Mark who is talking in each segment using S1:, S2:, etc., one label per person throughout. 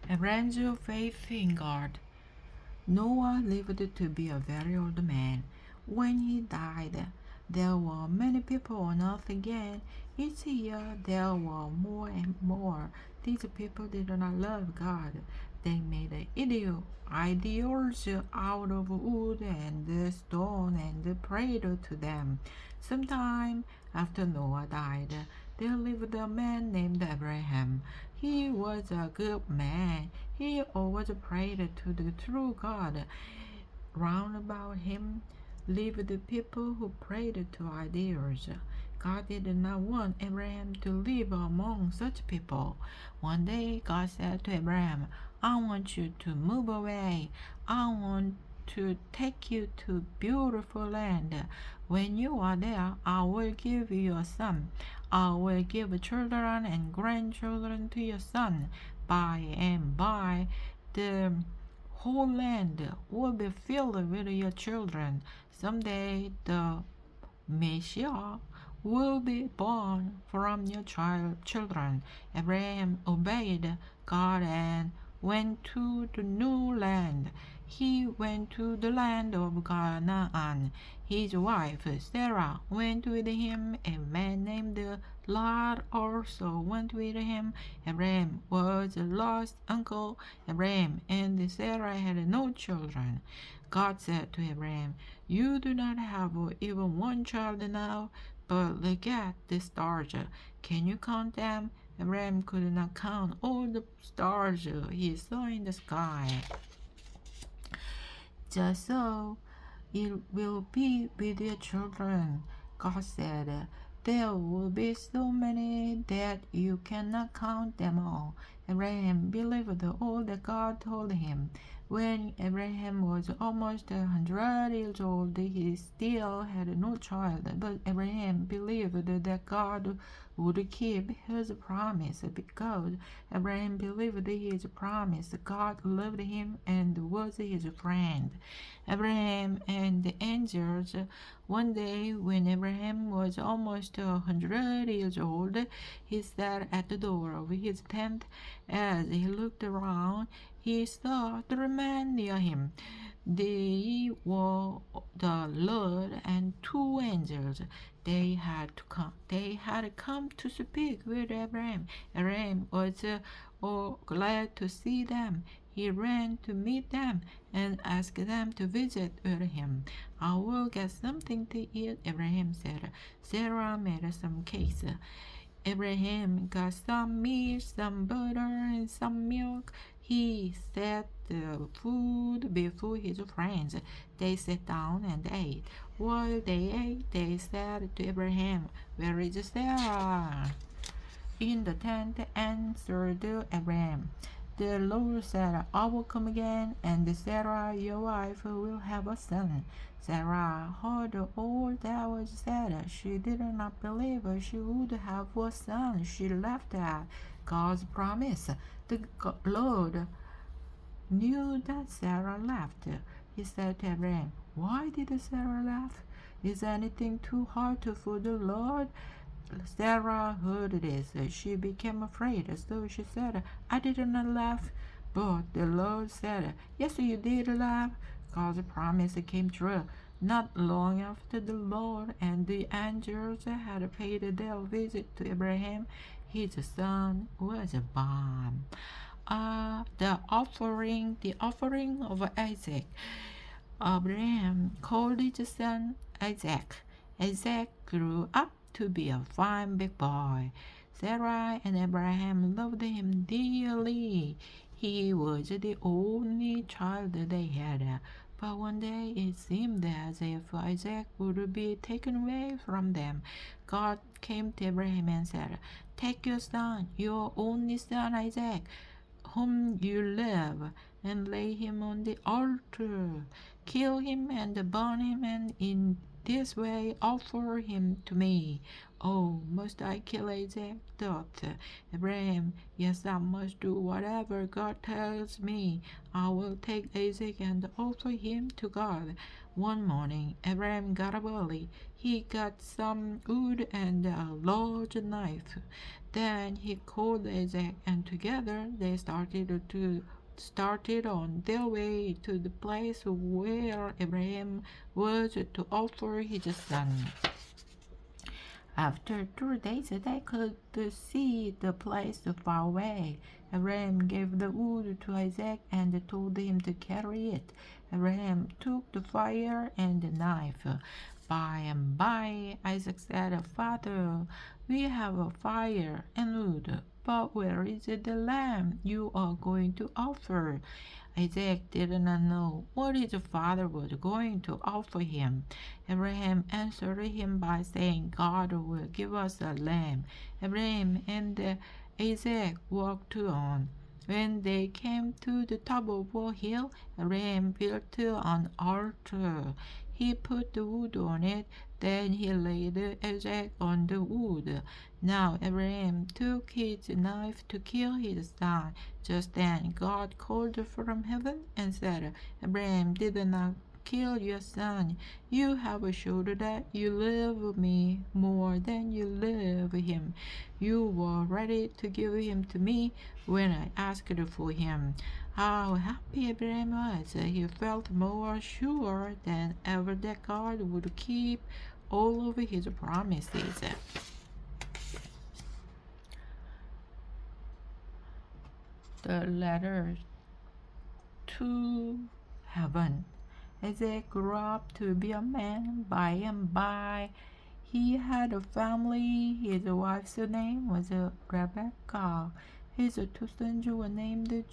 S1: Abraham's faith in God. Noah lived to be a very old man. When he died, there were many people on earth again. Each year there were more and more. These people did not love God. They made idols out of wood and stone and prayed to them. Sometime after Noah died, there lived a man named Abraham. He was a good man. He always prayed to the true God. Round about him lived the people who prayed to idols. God did not want Abraham to live among such people. One day God said to Abraham, I want you to move away. I want to take you to beautiful land. When you are there, I will give you a son. I will give children and grandchildren to your son. By and by, the whole land will be filled with your children. Someday the Messiah will be born from your children. Abraham obeyed God and went to the new land. He went to the land of Canaan. His wife Sarah went with him. A man named Lot also went with him. Abraham was Lot's uncle. Abraham and Sarah had no children. God said to Abraham, You do not have even one child now, but look at the stars. Can you count them? Abraham could not count all the stars he saw in the sky. Just so it will be with your children. God said, There will be so many that you cannot count them all. Abraham believed all that God told him. When Abraham was almost 100 years old, he still had no child, but Abraham believed that God would keep his promise. Because Abraham believed his promise, God loved him and was his friend. Abraham and the angels. One day, when Abraham was almost 100 years old, he sat at the door of his tent. As he looked around, he saw three men near him. They were the Lord and two angels. They had come to speak with Abraham. Abraham was glad to see them. He ran to meet them and asked them to visit with him. I will get something to eat, Abraham said. Sarah made some cakes. Abraham got some meat, some butter, and some milk. He set the food before his friends. They sat down and ate. While they ate, they said to Abraham, Where is Sarah? In the tent, answered Abraham. The Lord said, I will come again, and Sarah, your wife, will have a son. Sarah heard all that was said. She did not believe she would have a son. She laughed at God's promise. The Lord knew that Sarah laughed. He said to Abraham, Why did Sarah laugh? Is anything too hard for the Lord? Sarah heard this. She became afraid, so she said, I did not laugh. But the Lord said, Yes, you did laugh. God's promise came true. Not long after the Lord and the angels had paid their visit to Abraham, his son was born. The offering of Isaac. Abraham called his son Isaac. Isaac grew up to be a fine big boy. Sarah and Abraham loved him dearly. He was the only child they had. But one day it seemed as if Isaac would be taken away from them. God came to Abraham and said, Take your son, your only son Isaac, whom you love, and lay him on the altar. Kill him and burn him, and in this way, offer him to me. Oh, must I kill Isaac? Thought Abraham. Yes, I must do whatever God tells me. I will take Isaac and offer him to God. One morning, Abraham got up early. He got some wood and a large knife. Then he called Isaac, and together they started on their way to the place where Abraham was to offer his son. After 3 days, they could see the place far away. Abraham gave the wood to Isaac and told him to carry it. Abraham took the fire and the knife. By and by, Isaac said, Father, we have a fire and wood, but where is the lamb you are going to offer? Isaac did not know what his father was going to offer him. Abraham answered him by saying, God will give us a lamb. Abraham and Isaac walked on. When they came to the top of a hill, Abraham built an altar. He put the wood on it, then he laid Isaac on the wood. Now Abraham took his knife to kill his son. Just then God called from heaven and said, Abraham did not kill your son. You have showed that you love me more than you love him. You were ready to give him to me when I asked for him. How happy Abraham was. He felt more sure than ever that God would keep all of his promises. The letter to heaven. Isaac grew up to be a man. By and by, he had a family. His wife's name was Rebecca. His two sons were named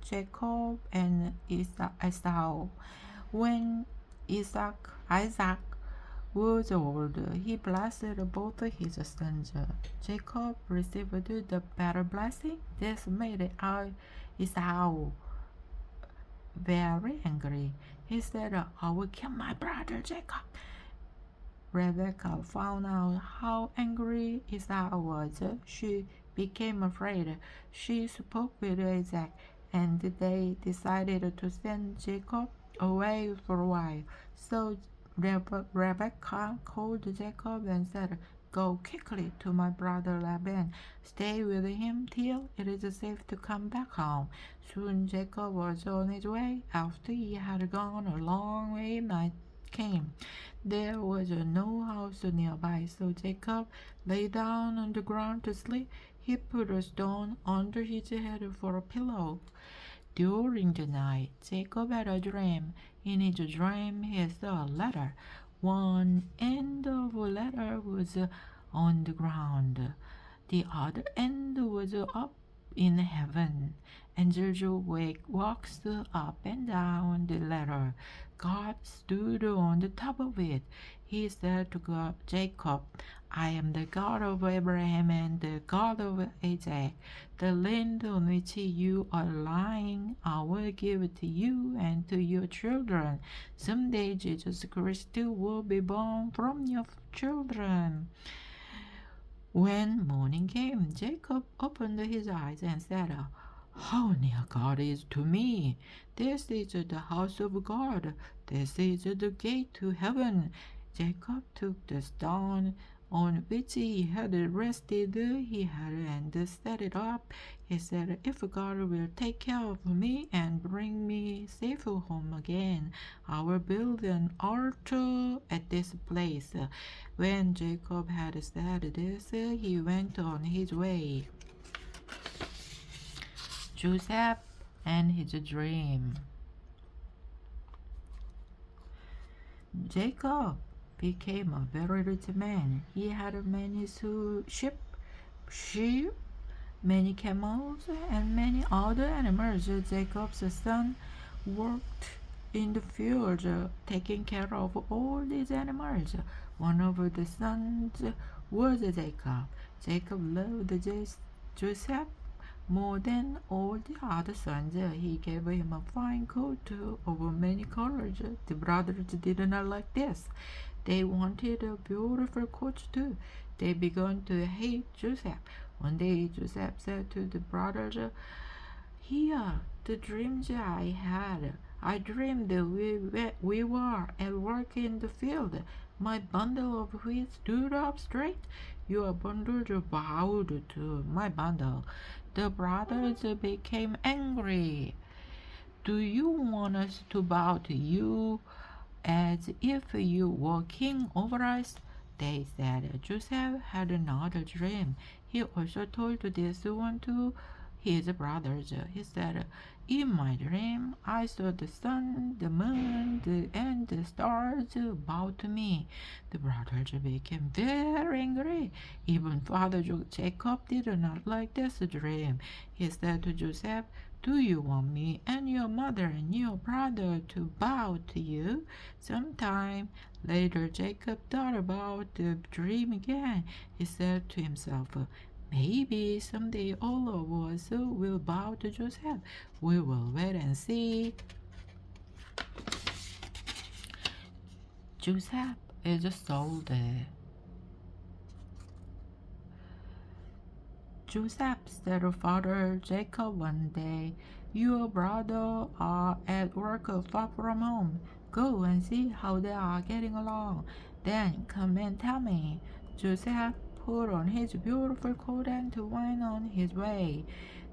S1: Jacob and Esau. When Isaac was old, he blessed both his sons. Jacob received the better blessing. This made Esau very angry. He said, I will kill my brother Jacob. Rebecca found out how angry Esau was. She became afraid. She spoke with Isaac, and they decided to send Jacob away for a while. So Rebecca called Jacob and said, Go quickly to my brother Laban. Stay with him till it is safe to come back home. Soon Jacob was on his way. After he had gone a long way, night came. There was no house nearby, so Jacob lay down on the ground to sleep. He put a stone under his head for a pillow. During the night, Jacob had a dream. In his dream, he saw a ladder. One end of a ladder was on the ground. The other end was up in heaven. Angels walks up and down the ladder. God stood on the top of it. He said to Jacob, I am the God of Abraham and the God of Isaac. The land on which you are lying, I will give to you and to your children. Someday Jesus Christ will be born from your children. When morning came, Jacob opened his eyes and said, How near God is to me! This is the house of God. This is the gate to heaven. Jacob took the stone on which he had rested and set it up. He said, If God will take care of me and bring me safe home again, I will build an altar at this place. When Jacob had said this, he went on his way. Joseph and his dream. Jacob became a very rich man. He had many sheep, many camels, and many other animals. Jacob's son worked in the fields, taking care of all these animals. One of the sons was Jacob. Jacob loved Joseph more than all the other sons. He gave him a fine coat of many colors. The brothers did not like this. They wanted a beautiful coat too. They began to hate Joseph. One day Joseph said to the brothers, "Here, the dreams I had. I dreamed we were at work in the field. My bundle of wheat stood up straight. Your bundles bowed to my bundle." The brothers became angry. "Do you want us to bow to you as if you were king over us?" They said. Joseph had another dream. He also told this one to his brothers. He said, "In my dream, I saw the sun, the moon, and the stars bow to me." The brothers became very angry. Even Father Jacob did not like this dream. He said to Joseph, "Do you want me and your mother and your brother to bow to you?" Sometime later, Jacob thought about the dream again. He said to himself, "Maybe someday all of us will bow to Joseph. We will wait and see." Joseph is sold. Joseph said to Father Jacob one day, "Your brothers are at work far from home. Go and see how they are getting along. Then come and tell me." Joseph put on his beautiful coat and went on his way.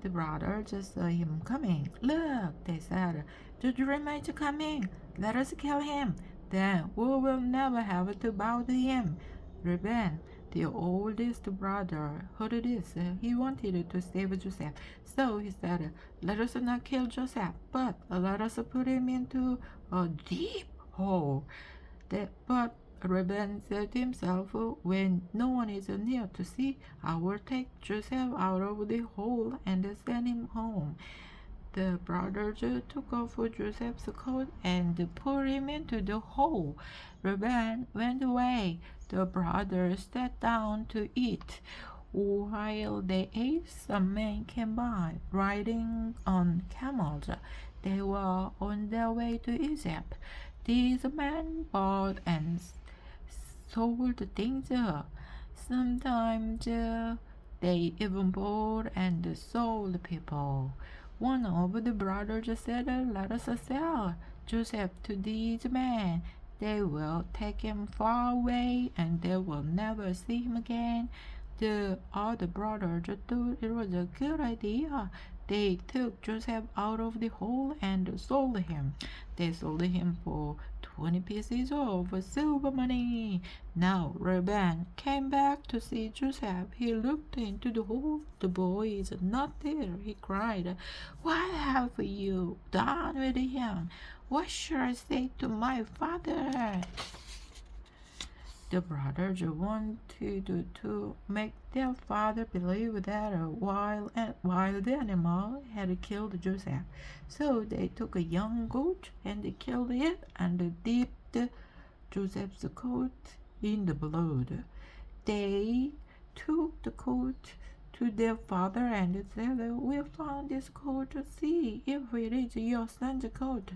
S1: The brothers saw him coming. "Look," they said, "the dreamer is coming. Let us kill him. Then we will never have to bow to him." Reuben, the oldest brother, heard this. He wanted to save Joseph. So he said, "Let us not kill Joseph, but let us put him into a deep hole." But Reuben said to himself, "When no one is near to see, I will take Joseph out of the hole and send him home." The brothers took off Joseph's coat and put him into the hole. Reuben went away. The brothers sat down to eat. While they ate, some men came by, riding on camels. They were on their way to Egypt. These men bought and sold things. Sometimes they even bought and sold people. One of the brothers said, "Let us sell Joseph to these men. They will take him far away and they will never see him again." The other brothers thought it was a good idea. They took Joseph out of the hole and sold him. They sold him for 20 pieces of silver money. Now Reuben came back to see Joseph. He looked into the hole. "The boy is not there," he cried. "What have you done with him? What shall I say to my father?" The brothers wanted to make their father believe that a wild animal had killed Joseph. So they took a young goat and killed it and dipped Joseph's coat in the blood. They took the coat to their father and said, "We found this coat. See if it is your son's coat."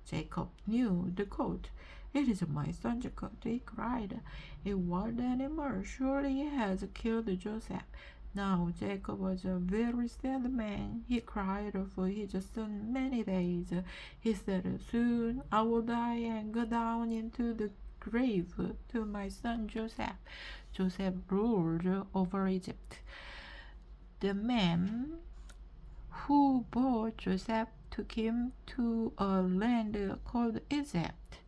S1: Jacob knew the coat. "It is my son's coat," he cried. "A wild animal surely has killed Joseph." Now Jacob was a very sad man. He cried for his son many days. He said, "Soon I will die and go down into the grave to my son Joseph." Joseph ruled over Egypt. The men who bought Joseph took him to a land called Egypt.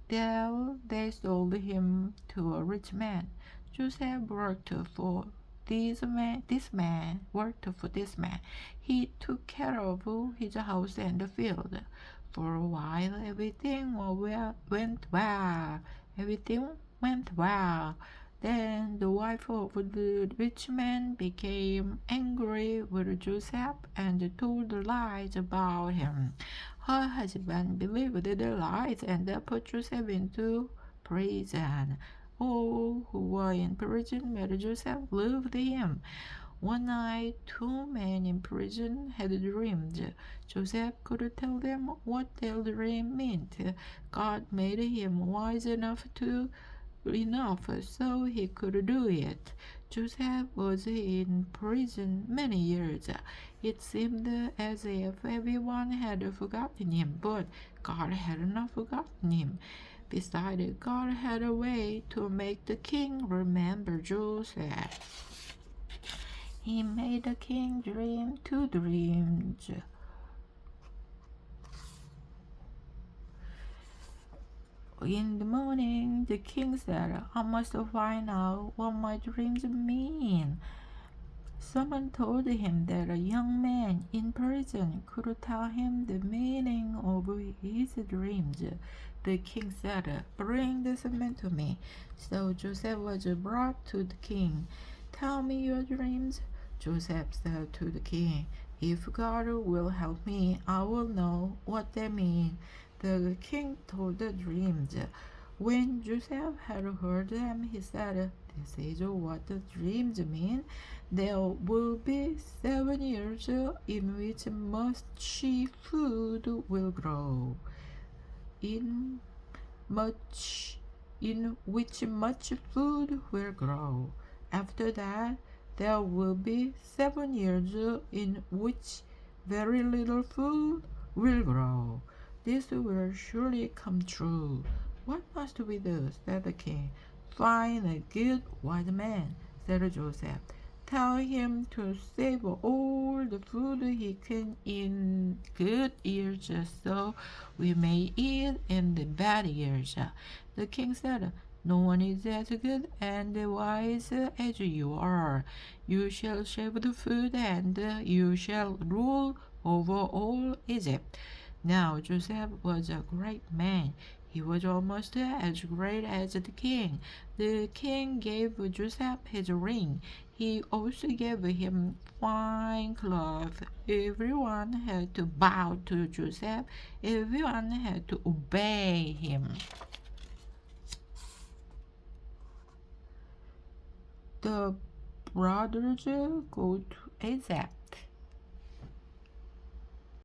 S1: There they sold him to a rich man. Joseph worked for this man worked for this man. He took care of his house and the field. For a while everything went well. Everything went well. Then the wife of the rich man became angry with Joseph and told lies about him. Her husband believed the lies and put Joseph into prison. All who were in prison made Joseph love him. One night, two men in prison had dreamed. Joseph could tell them what their dream meant. God made him wise enough so he could do it. Joseph was in prison many years. It seemed as if everyone had forgotten him, but God had not forgotten him. Besides, God had a way to make the king remember Joseph. He made the king dream two dreams. In the morning, the king said, I must find out what my dreams mean. Someone told him that a young man in prison could tell him the meaning of his dreams. The king said, Bring this man to me. So Joseph was brought to the king. Tell me your dreams. Joseph said to the king, If God will help me, I will know what they mean. The king told the dreams. When Joseph had heard them, he said, This is what the dreams mean. There will be 7 years in which much food will grow, in which much food will grow. After that, there will be 7 years in which very little food will grow. This will surely come true. What must we do? Said the king. Find a good wise man, said Joseph. Tell him to save all the food he can in good years so we may eat in the bad years. The king said, No one is as good and wise as you are. You shall save the food and you shall rule over all Egypt. Now Joseph was a great man. He was almost as great as the king. The king gave Joseph his ring. He also gave him fine clothes. Everyone had to bow to Joseph. Everyone had to obey him. The brothers go to Egypt.